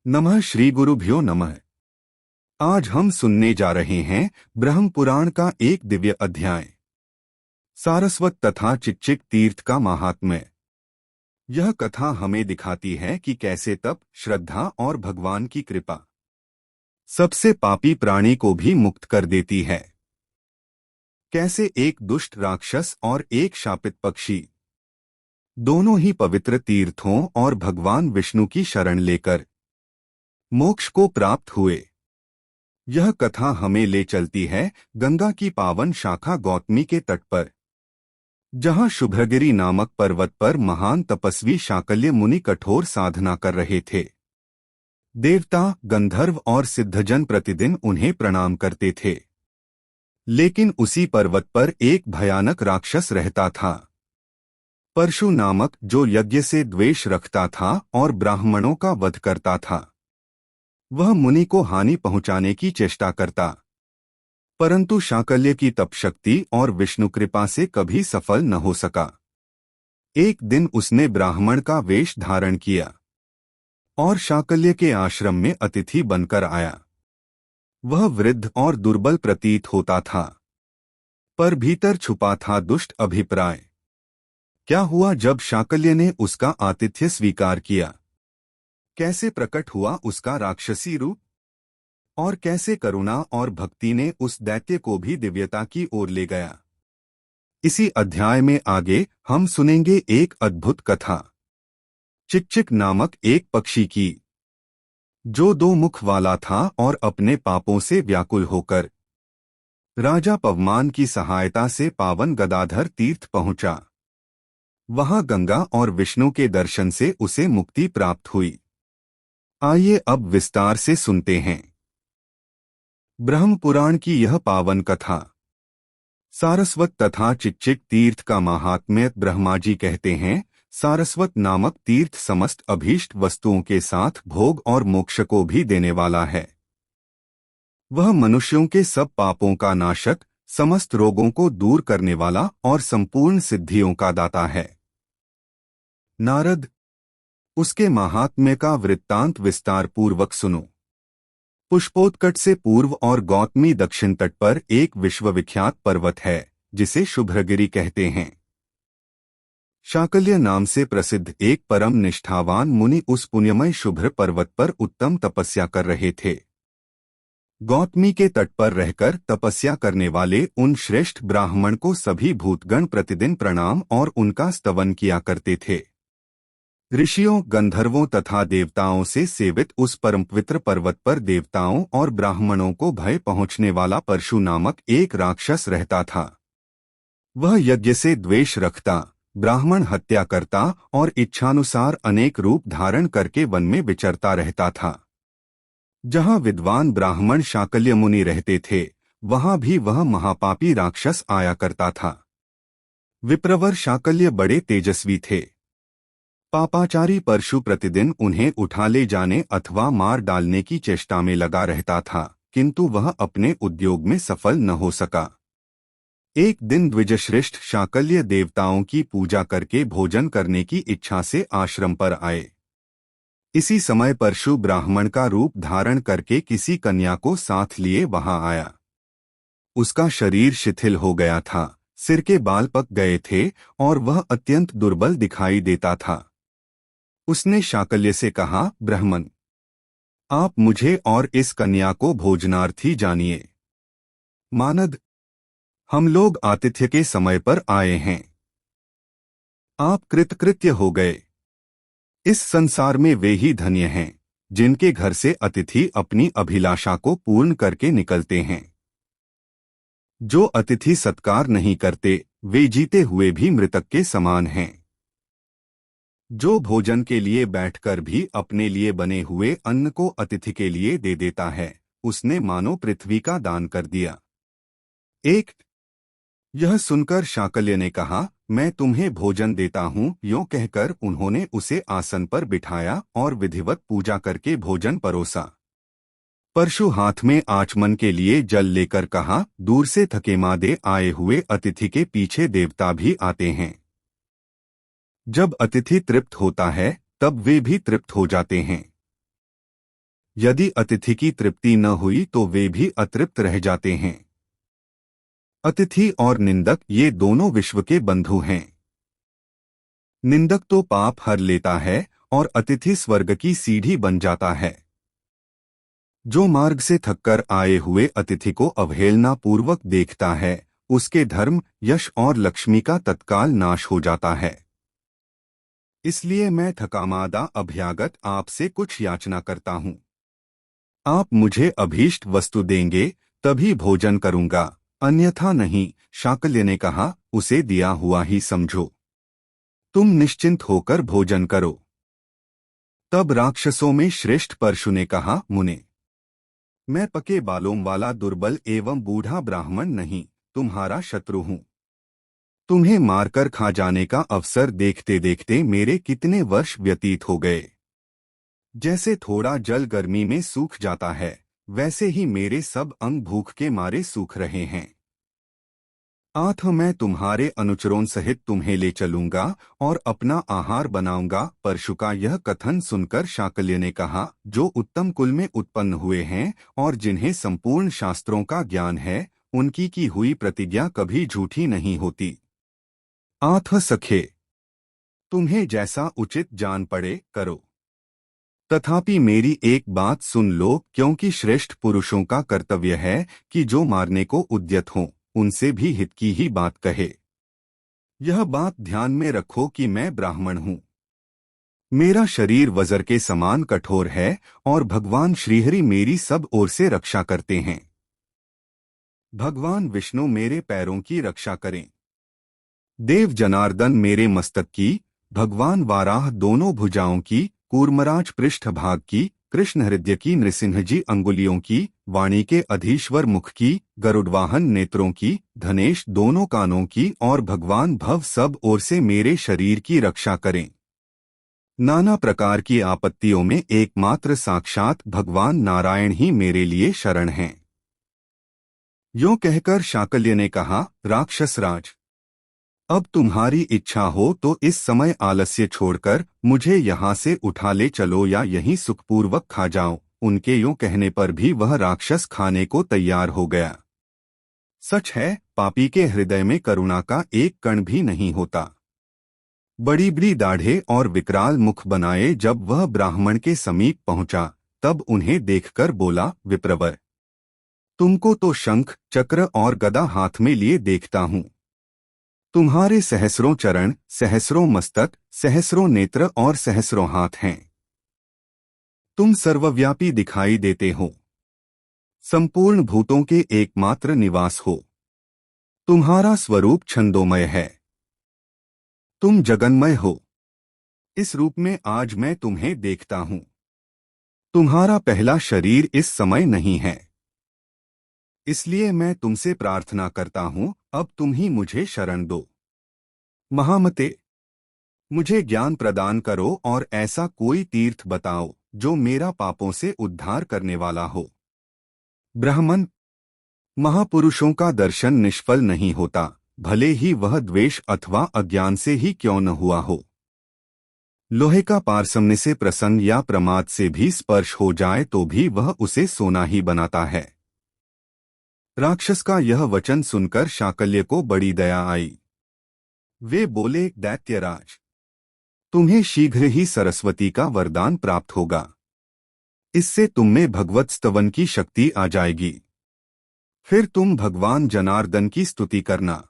नमः श्री गुरुभ्यो नमः। आज हम सुनने जा रहे हैं ब्रह्म पुराण का एक दिव्य अध्याय, सारस्वत तथा चिच्चिक तीर्थ का महात्म्य। यह कथा हमें दिखाती है कि कैसे तप, श्रद्धा और भगवान की कृपा सबसे पापी प्राणी को भी मुक्त कर देती है। कैसे एक दुष्ट राक्षस और एक शापित पक्षी दोनों ही पवित्र तीर्थों और भगवान विष्णु की शरण लेकर मोक्ष को प्राप्त हुए। यह कथा हमें ले चलती है गंगा की पावन शाखा गौतमी के तट पर, जहां शुभ्रगिरि नामक पर्वत पर महान तपस्वी शाकल्य मुनि कठोर साधना कर रहे थे। देवता, गंधर्व और सिद्धजन प्रतिदिन उन्हें प्रणाम करते थे, लेकिन उसी पर्वत पर एक भयानक राक्षस रहता था, परशु नामक, जो यज्ञ से द्वेष रखता था और ब्राह्मणों का वध करता था। वह मुनि को हानि पहुंचाने की चेष्टा करता, परंतु शाकल्य की तपशक्ति और विष्णु कृपा से कभी सफल न हो सका। एक दिन उसने ब्राह्मण का वेश धारण किया और शाकल्य के आश्रम में अतिथि बनकर आया। वह वृद्ध और दुर्बल प्रतीत होता था, पर भीतर छुपा था दुष्ट अभिप्राय। क्या हुआ जब शाकल्य ने उसका आतिथ्य स्वीकार किया? कैसे प्रकट हुआ उसका राक्षसी रूप, और कैसे करुणा और भक्ति ने उस दैत्य को भी दिव्यता की ओर ले गया? इसी अध्याय में आगे हम सुनेंगे एक अद्भुत कथा, चिच्चिक नामक एक पक्षी की, जो दो मुख वाला था और अपने पापों से व्याकुल होकर राजा पवमान की सहायता से पावन गदाधर तीर्थ पहुंचा। वहां गंगा और विष्णु के दर्शन से उसे मुक्ति प्राप्त हुई। आइए अब विस्तार से सुनते हैं ब्रह्म पुराण की यह पावन कथा। सारस्वत तथा चिच्चिक तीर्थ का महात्म्य। ब्रह्मा जी कहते हैं, सारस्वत नामक तीर्थ समस्त अभीष्ट वस्तुओं के साथ भोग और मोक्ष को भी देने वाला है। वह मनुष्यों के सब पापों का नाशक, समस्त रोगों को दूर करने वाला और संपूर्ण सिद्धियों का दाता है। नारद, उसके महात्म्य का वृत्तांत विस्तार पूर्वक सुनो। पुष्पोत्कट से पूर्व और गौतमी दक्षिण तट पर एक विश्वविख्यात पर्वत है, जिसे शुभ्रगिरि कहते हैं। शाकल्य नाम से प्रसिद्ध एक परम निष्ठावान मुनि उस पुण्यमय शुभ्र पर्वत पर उत्तम तपस्या कर रहे थे। गौतमी के तट पर रहकर तपस्या करने वाले उन श्रेष्ठ ब्राह्मण को सभी भूतगण प्रतिदिन प्रणाम और उनका स्तवन किया करते थे। ऋषियों, गंधर्वों तथा देवताओं से सेवित उस परम पवित्र पर्वत पर देवताओं और ब्राह्मणों को भय पहुंचने वाला परशु नामक एक राक्षस रहता था। वह यज्ञ से द्वेष रखता, ब्राह्मण हत्या करता और इच्छानुसार अनेक रूप धारण करके वन में विचरता रहता था। जहां विद्वान ब्राह्मण शाकल्य मुनि रहते थे, वहां भी वह महापापी राक्षस आया करता था। विप्रवर शाकल्य बड़े तेजस्वी थे। पापाचारी परशु प्रतिदिन उन्हें उठा ले जाने अथवा मार डालने की चेष्टा में लगा रहता था, किंतु वह अपने उद्योग में सफल न हो सका। एक दिन द्विजश्रेष्ठ शाकल्य देवताओं की पूजा करके भोजन करने की इच्छा से आश्रम पर आए। इसी समय परशु ब्राह्मण का रूप धारण करके किसी कन्या को साथ लिए वहां आया। उसका शरीर शिथिल हो गया था, सिर के बाल पक गए थे और वह अत्यंत दुर्बल दिखाई देता था। उसने शाकल्य से कहा, ब्राह्मण, आप मुझे और इस कन्या को भोजनार्थी जानिए। मानद, हम लोग आतिथ्य के समय पर आए हैं। आप कृतकृत्य हो गए। इस संसार में वे ही धन्य हैं, जिनके घर से अतिथि अपनी अभिलाषा को पूर्ण करके निकलते हैं। जो अतिथि सत्कार नहीं करते, वे जीते हुए भी मृतक के समान हैं। जो भोजन के लिए बैठकर भी अपने लिए बने हुए अन्न को अतिथि के लिए दे देता है, उसने मानो पृथ्वी का दान कर दिया। एक यह सुनकर शाकल्य ने कहा, मैं तुम्हें भोजन देता हूँ। यों कहकर उन्होंने उसे आसन पर बिठाया और विधिवत पूजा करके भोजन परोसा। परशु हाथ में आचमन के लिए जल लेकर कहा, दूर से थकेमादे आए हुए अतिथि के पीछे देवता भी आते हैं। जब अतिथि तृप्त होता है, तब वे भी तृप्त हो जाते हैं। यदि अतिथि की तृप्ति न हुई तो वे भी अतृप्त रह जाते हैं। अतिथि और निंदक ये दोनों विश्व के बंधु हैं। निंदक तो पाप हर लेता है और अतिथि स्वर्ग की सीढ़ी बन जाता है। जो मार्ग से थककर आए हुए अतिथि को अवहेलना पूर्वक देखता है, उसके धर्म, यश और लक्ष्मी का तत्काल नाश हो जाता है। इसलिए मैं थकामादा अभ्यागत आपसे कुछ याचना करता हूँ। आप मुझे अभीष्ट वस्तु देंगे तभी भोजन करूंगा, अन्यथा नहीं। शाकल्य ने कहा, उसे दिया हुआ ही समझो। तुम निश्चिंत होकर भोजन करो। तब राक्षसों में श्रेष्ठ परशु ने कहा, मुने, मैं पके बालों वाला दुर्बल एवं बूढ़ा ब्राह्मण नहीं, तुम्हारा शत्रु हूं। तुम्हें मारकर खा जाने का अवसर देखते देखते मेरे कितने वर्ष व्यतीत हो गए। जैसे थोड़ा जल गर्मी में सूख जाता है, वैसे ही मेरे सब अंग भूख के मारे सूख रहे हैं। आठ मैं तुम्हारे अनुचरों सहित तुम्हें ले चलूंगा और अपना आहार बनाऊंगा। परशु का यह कथन सुनकर शाकल्य ने कहा, जो उत्तम कुल में उत्पन्न हुए हैं और जिन्हें संपूर्ण शास्त्रों का ज्ञान है, उनकी की हुई प्रतिज्ञा कभी झूठी नहीं होती। आठ सखे, तुम्हें जैसा उचित जान पड़े करो। तथापि मेरी एक बात सुन लो, क्योंकि श्रेष्ठ पुरुषों का कर्तव्य है कि जो मारने को उद्यत हों, उनसे भी हित की ही बात कहे। यह बात ध्यान में रखो कि मैं ब्राह्मण हूँ। मेरा शरीर वज्र के समान कठोर है और भगवान श्रीहरि मेरी सब ओर से रक्षा करते हैं। भगवान विष्णु मेरे पैरों की रक्षा करें। देव जनार्दन मेरे मस्तक की, भगवान वाराह दोनों भुजाओं की, कूर्मराज पृष्ठभाग की, कृष्ण हृदय की, नृसिंह जी अंगुलियों की, वाणी के अधीश्वर मुख की, गरुड़वाहन नेत्रों की, धनेश दोनों कानों की और भगवान भव सब ओर से मेरे शरीर की रक्षा करें। नाना प्रकार की आपत्तियों में एकमात्र साक्षात भगवान नारायण ही मेरे लिए शरण हैं। यों कहकर शाकल्य ने कहा, राक्षसराज, अब तुम्हारी इच्छा हो तो इस समय आलस्य छोड़कर मुझे यहाँ से उठा ले चलो या यहीं सुखपूर्वक खा जाओ। उनके यूं कहने पर भी वह राक्षस खाने को तैयार हो गया। सच है, पापी के हृदय में करुणा का एक कण भी नहीं होता। बड़ी बड़ी दाढ़े और विकराल मुख बनाए जब वह ब्राह्मण के समीप पहुंचा, तब उन्हें देखकर बोला, विप्रवर, तुमको तो शंख, चक्र और गदा हाथ में लिए देखता हूं। तुम्हारे सहस्रों चरण, सहस्रों मस्तक, सहस्रों नेत्र और सहस्रों हाथ हैं। तुम सर्वव्यापी दिखाई देते हो, संपूर्ण भूतों के एकमात्र निवास हो। तुम्हारा स्वरूप छंदोमय है, तुम जगन्मय हो। इस रूप में आज मैं तुम्हें देखता हूं। तुम्हारा पहला शरीर इस समय नहीं है, इसलिए मैं तुमसे प्रार्थना करता हूं, अब तुम ही मुझे शरण दो। महामते, मुझे ज्ञान प्रदान करो और ऐसा कोई तीर्थ बताओ जो मेरा पापों से उद्धार करने वाला हो। ब्राह्मण, महापुरुषों का दर्शन निष्फल नहीं होता, भले ही वह द्वेष अथवा अज्ञान से ही क्यों न हुआ हो। लोहे का पारसमने से प्रसन्न या प्रमाद से भी स्पर्श हो जाए तो भी वह उसे सोना ही बनाता है। राक्षस का यह वचन सुनकर शाकल्य को बड़ी दया आई। वे बोले, दैत्यराज, तुम्हें शीघ्र ही सरस्वती का वरदान प्राप्त होगा। इससे तुम में भगवत स्तवन की शक्ति आ जाएगी। फिर तुम भगवान जनार्दन की स्तुति करना।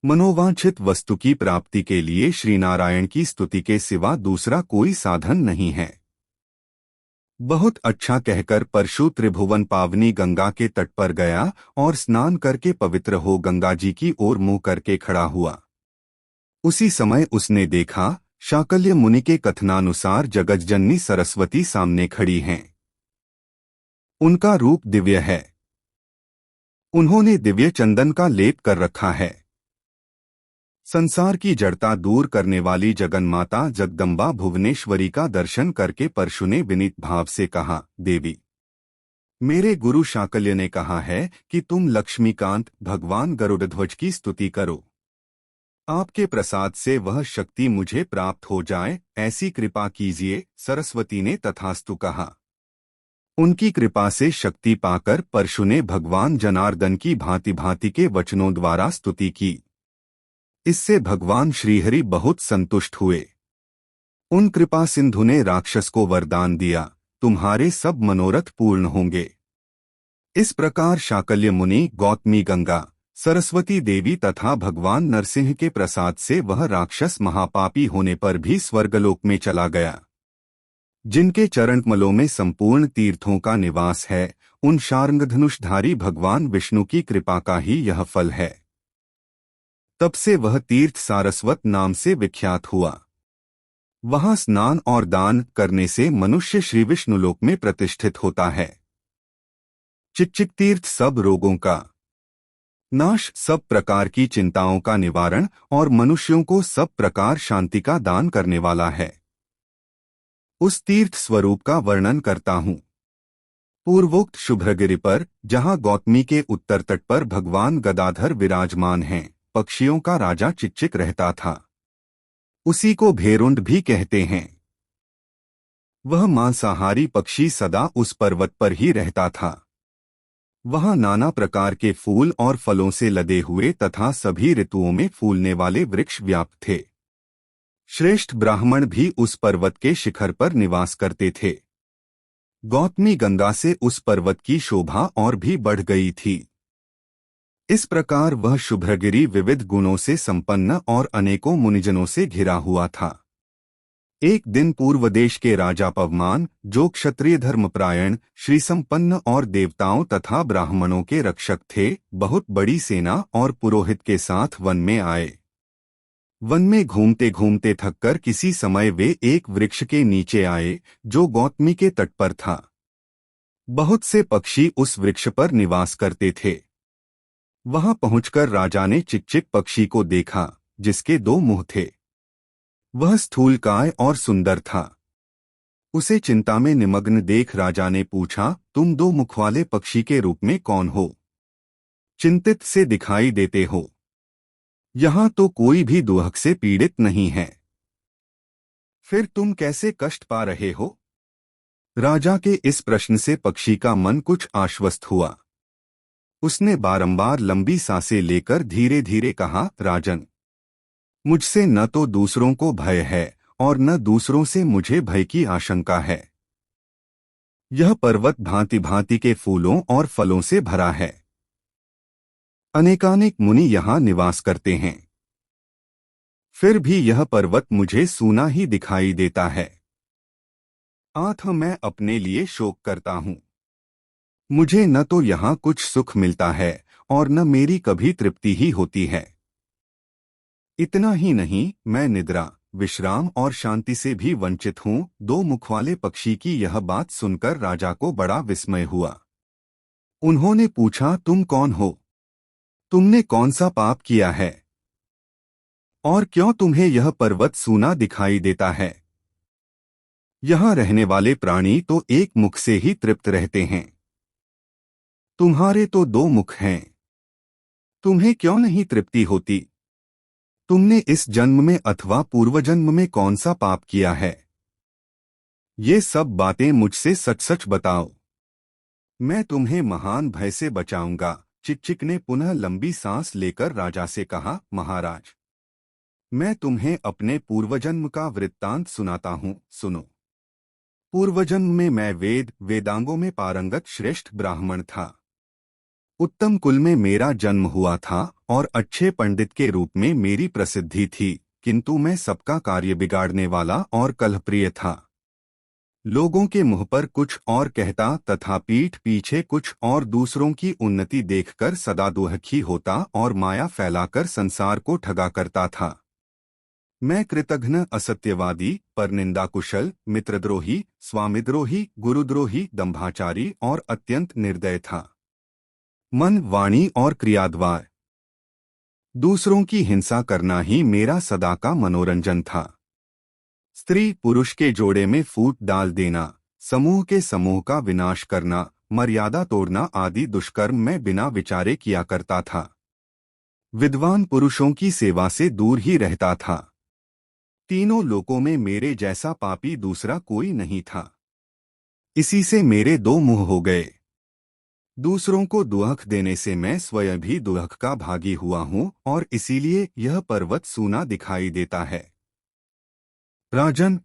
मनोवांछित वस्तु की प्राप्ति के लिए श्रीनारायण की स्तुति के सिवा दूसरा कोई साधन नहीं है। बहुत अच्छा कहकर परशु त्रिभुवन पावनी गंगा के तट पर गया और स्नान करके पवित्र हो गंगा जी की ओर मुंह करके खड़ा हुआ। उसी समय उसने देखा, शाकल्य मुनि के कथनानुसार जगज्जननी सरस्वती सामने खड़ी हैं। उनका रूप दिव्य है। उन्होंने दिव्य चंदन का लेप कर रखा है। संसार की जड़ता दूर करने वाली जगन्माता जगदम्बा भुवनेश्वरी का दर्शन करके परशु ने विनीत भाव से कहा, देवी, मेरे गुरु शाकल्य ने कहा है कि तुम लक्ष्मीकांत भगवान गरुड़ध्वज की स्तुति करो। आपके प्रसाद से वह शक्ति मुझे प्राप्त हो जाए, ऐसी कृपा कीजिए। सरस्वती ने तथास्तु कहा। उनकी कृपा से शक्ति पाकर परशु ने भगवान जनार्दन की भांति भांति के वचनों द्वारा स्तुति की। इससे भगवान श्रीहरि बहुत संतुष्ट हुए। उन कृपा सिंधु ने राक्षस को वरदान दिया, तुम्हारे सब मनोरथ पूर्ण होंगे। इस प्रकार शाकल्य मुनि, गौतमी गंगा, सरस्वती देवी तथा भगवान नरसिंह के प्रसाद से वह राक्षस महापापी होने पर भी स्वर्गलोक में चला गया। जिनके चरणकमलों में संपूर्ण तीर्थों का निवास है, उन शार्ंगधनुषधारी भगवान विष्णु की कृपा का ही यह फल है। तब से वह तीर्थ सारस्वत नाम से विख्यात हुआ। वहां स्नान और दान करने से मनुष्य श्री विष्णुलोक में प्रतिष्ठित होता है। चिच्चिक तीर्थ सब रोगों का नाश, सब प्रकार की चिंताओं का निवारण और मनुष्यों को सब प्रकार शांति का दान करने वाला है। उस तीर्थ स्वरूप का वर्णन करता हूँ। पूर्वोक्त शुभ्रगिरि पर, जहाँ गौतमी के उत्तर तट पर भगवान गदाधर विराजमान हैं, पक्षियों का राजा चिच्चिक रहता था। उसी को भेरुंड भी कहते हैं। वह मांसाहारी पक्षी सदा उस पर्वत पर ही रहता था। वहां नाना प्रकार के फूल और फलों से लदे हुए तथा सभी ऋतुओं में फूलने वाले वृक्ष व्याप्त थे। श्रेष्ठ ब्राह्मण भी उस पर्वत के शिखर पर निवास करते थे। गौतमी गंगा से उस पर्वत की शोभा और भी बढ़ गई थी। इस प्रकार वह शुभ्रगिरि विविध गुणों से संपन्न और अनेकों मुनिजनों से घिरा हुआ था। एक दिन पूर्व देश के राजा पवमान, जो क्षत्रिय धर्मपरायण, श्री संपन्न और देवताओं तथा ब्राह्मणों के रक्षक थे, बहुत बड़ी सेना और पुरोहित के साथ वन में आए। वन में घूमते घूमते थककर किसी समय वे एक वृक्ष के नीचे आए, जो गौतमी के तट पर था। बहुत से पक्षी उस वृक्ष पर निवास करते थे। वहां पहुंचकर राजा ने चिकचिक पक्षी को देखा, जिसके 2 मुंह थे। वह स्थूलकाय और सुंदर था। उसे चिंता में निमग्न देख राजा ने पूछा, तुम 2 मुख वाले पक्षी के रूप में कौन हो? चिंतित से दिखाई देते हो। यहां तो कोई भी दुहक से पीड़ित नहीं है, फिर तुम कैसे कष्ट पा रहे हो? राजा के इस प्रश्न से पक्षी का मन कुछ आश्वस्त हुआ। उसने बारंबार लंबी सांसें लेकर धीरे धीरे कहा, राजन, मुझसे न तो दूसरों को भय है और न दूसरों से मुझे भय की आशंका है। यह पर्वत भांति भांति के फूलों और फलों से भरा है। अनेकानेक मुनि यहाँ निवास करते हैं, फिर भी यह पर्वत मुझे सूना ही दिखाई देता है। आठ मैं अपने लिए शोक करता हूँ। मुझे न तो यहाँ कुछ सुख मिलता है और न मेरी कभी तृप्ति ही होती है। इतना ही नहीं, मैं निद्रा, विश्राम और शांति से भी वंचित हूँ। 2 मुख वाले पक्षी की यह बात सुनकर राजा को बड़ा विस्मय हुआ। उन्होंने पूछा, तुम कौन हो? तुमने कौन सा पाप किया है और क्यों तुम्हें यह पर्वत सूना दिखाई देता है? यहाँ रहने वाले प्राणी तो एक मुख से ही तृप्त रहते हैं। तुम्हारे तो 2 मुख हैं, तुम्हें क्यों नहीं तृप्ति होती? तुमने इस जन्म में अथवा पूर्व जन्म में कौन सा पाप किया है? ये सब बातें मुझसे सच सच बताओ, मैं तुम्हें महान भय से बचाऊंगा। चिकचिक ने पुनः लंबी सांस लेकर राजा से कहा, महाराज, मैं तुम्हें अपने पूर्वजन्म का वृत्तांत सुनाता हूँ, सुनो। पूर्वजन्म में मैं वेदांगों में पारंगत श्रेष्ठ ब्राह्मण था। उत्तम कुल में मेरा जन्म हुआ था और अच्छे पंडित के रूप में मेरी प्रसिद्धि थी, किंतु मैं सबका कार्य बिगाड़ने वाला और कलहप्रिय था। लोगों के मुंह पर कुछ और कहता तथा पीठ पीछे कुछ और, दूसरों की उन्नति देखकर सदा दुहखी होता और माया फैलाकर संसार को ठगा करता था। मैं कृतघ्न, असत्यवादी, परनिंदा कुशल, मित्रद्रोही, स्वामिद्रोही, गुरुद्रोही, दंभाचारी और अत्यंत निर्दय था। मन, वाणी और क्रिया द्वारा दूसरों की हिंसा करना ही मेरा सदा का मनोरंजन था। स्त्री पुरुष के जोड़े में फूट डाल देना, समूह के समूह का विनाश करना, मर्यादा तोड़ना आदि दुष्कर्म मैं बिना विचारे किया करता था। विद्वान पुरुषों की सेवा से दूर ही रहता था। तीनों लोकों में मेरे जैसा पापी दूसरा कोई नहीं था। इसी से मेरे दो मुंह हो गए। दूसरों को दुख देने से मैं स्वयं भी दुख का भागी हुआ हूँ और इसीलिए यह पर्वत सूना दिखाई देता है। राजन,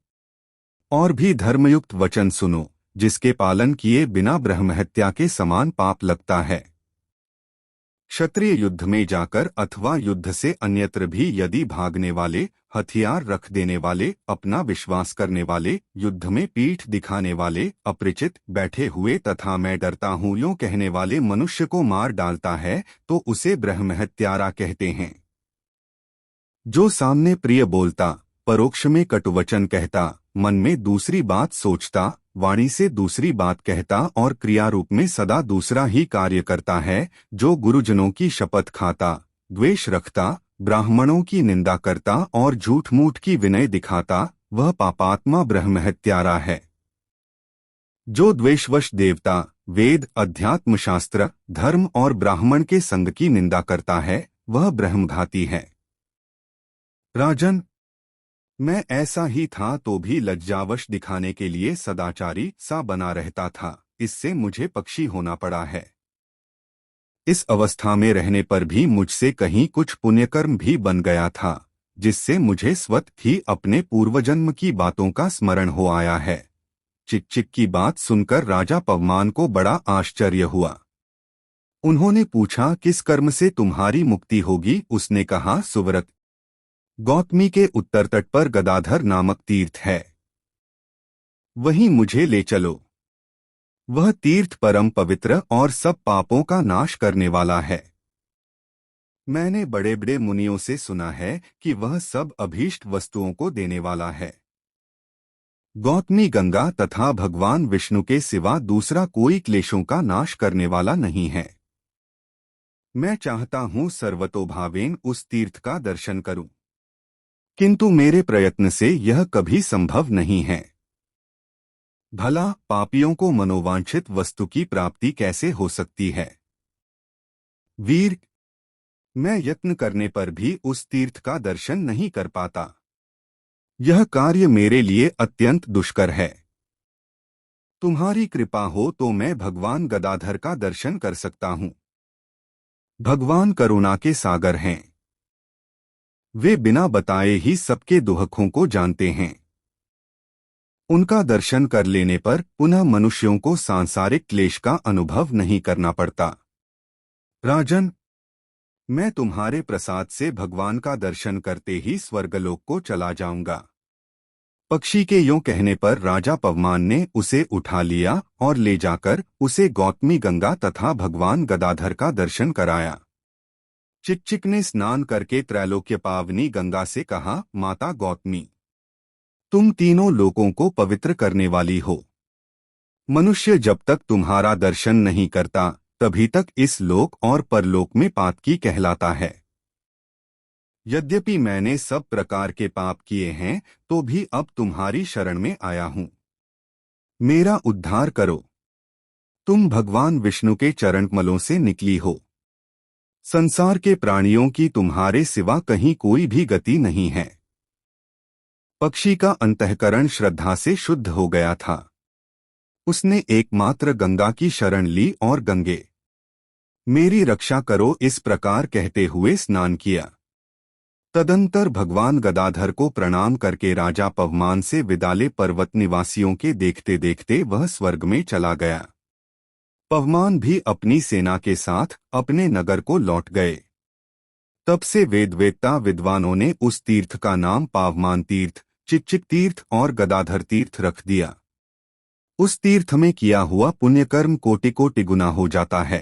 और भी धर्मयुक्त वचन सुनो, जिसके पालन किए बिना ब्रह्महत्या के समान पाप लगता है। क्षत्रिय युद्ध में जाकर अथवा युद्ध से अन्यत्र भी यदि भागने वाले, हथियार रख देने वाले, अपना विश्वास करने वाले, युद्ध में पीठ दिखाने वाले, अपरिचित बैठे हुए तथा मैं डरता हूँ यूं कहने वाले मनुष्य को मार डालता है तो उसे ब्रह्महत्यारा कहते हैं। जो सामने प्रिय बोलता, परोक्ष में कटुवचन कहता, मन में दूसरी बात सोचता, वाणी से दूसरी बात कहता और क्रिया रूप में सदा दूसरा ही कार्य करता है, जो गुरुजनों की शपथ खाता, द्वेष रखता, ब्राह्मणों की निंदा करता और झूठ मूठ की विनय दिखाता, वह पापात्मा ब्रह्महत्यारा है। जो द्वेषवश देवता, वेद, अध्यात्म शास्त्र, धर्म और ब्राह्मण के संग की निंदा करता है, वह ब्रह्मघाती है। राजन, मैं ऐसा ही था तो भी लज्जावश दिखाने के लिए सदाचारी सा बना रहता था, इससे मुझे पक्षी होना पड़ा है। इस अवस्था में रहने पर भी मुझसे कहीं कुछ पुण्यकर्म भी बन गया था, जिससे मुझे स्वतः ही अपने पूर्वजन्म की बातों का स्मरण हो आया है। चिक की बात सुनकर राजा पवमान को बड़ा आश्चर्य हुआ। उन्होंने पूछा, किस कर्म से तुम्हारी मुक्ति होगी? उसने कहा, सुव्रत। गौतमी के उत्तर तट पर गदाधर नामक तीर्थ है, वहीं मुझे ले चलो। वह तीर्थ परम पवित्र और सब पापों का नाश करने वाला है। मैंने बड़े बड़े मुनियों से सुना है कि वह सब अभीष्ट वस्तुओं को देने वाला है। गौतमी गंगा तथा भगवान विष्णु के सिवा दूसरा कोई क्लेशों का नाश करने वाला नहीं है। मैं चाहता हूँ सर्वतोभावेन उस तीर्थ का दर्शन करूं, किंतु मेरे प्रयत्न से यह कभी संभव नहीं है। भला पापियों को मनोवांछित वस्तु की प्राप्ति कैसे हो सकती है? वीर, मैं यत्न करने पर भी उस तीर्थ का दर्शन नहीं कर पाता। यह कार्य मेरे लिए अत्यंत दुष्कर है। तुम्हारी कृपा हो तो मैं भगवान गदाधर का दर्शन कर सकता हूँ। भगवान करुणा के सागर हैं। वे बिना बताए ही सबके दुखों को जानते हैं। उनका दर्शन कर लेने पर पुनः मनुष्यों को सांसारिक क्लेश का अनुभव नहीं करना पड़ता। राजन, मैं तुम्हारे प्रसाद से भगवान का दर्शन करते ही स्वर्गलोक को चला जाऊंगा। पक्षी के यों कहने पर राजा पवमान ने उसे उठा लिया और ले जाकर उसे गौतमी गंगा तथा भगवान गदाधर का दर्शन कराया। चिक ने स्नान करके त्रैलोक्य पावनी गंगा से कहा, माता गौतमी, तुम तीनों लोकों को पवित्र करने वाली हो। मनुष्य जब तक तुम्हारा दर्शन नहीं करता तभी तक इस लोक और परलोक में पातकी कहलाता है। यद्यपि मैंने सब प्रकार के पाप किए हैं तो भी अब तुम्हारी शरण में आया हूँ। मेरा उद्धार करो। तुम भगवान विष्णु के चरणकमलों से निकली हो। संसार के प्राणियों की तुम्हारे सिवा कहीं कोई भी गति नहीं है। पक्षी का अंतःकरण श्रद्धा से शुद्ध हो गया था। उसने एकमात्र गंगा की शरण ली और गंगे, मेरी रक्षा करो, इस प्रकार कहते हुए स्नान किया। तदंतर भगवान गदाधर को प्रणाम करके राजा पवमान से विदाले पर्वत निवासियों के देखते देखते वह स्वर्ग में चला गया। पवमान भी अपनी सेना के साथ अपने नगर को लौट गए। तब से वेदवेत्ता विद्वानों ने उस तीर्थ का नाम पावमान तीर्थ, चिक तीर्थ और गदाधर तीर्थ रख दिया। उस तीर्थ में किया हुआ पुण्यकर्म कोटि कोटि गुना हो जाता है।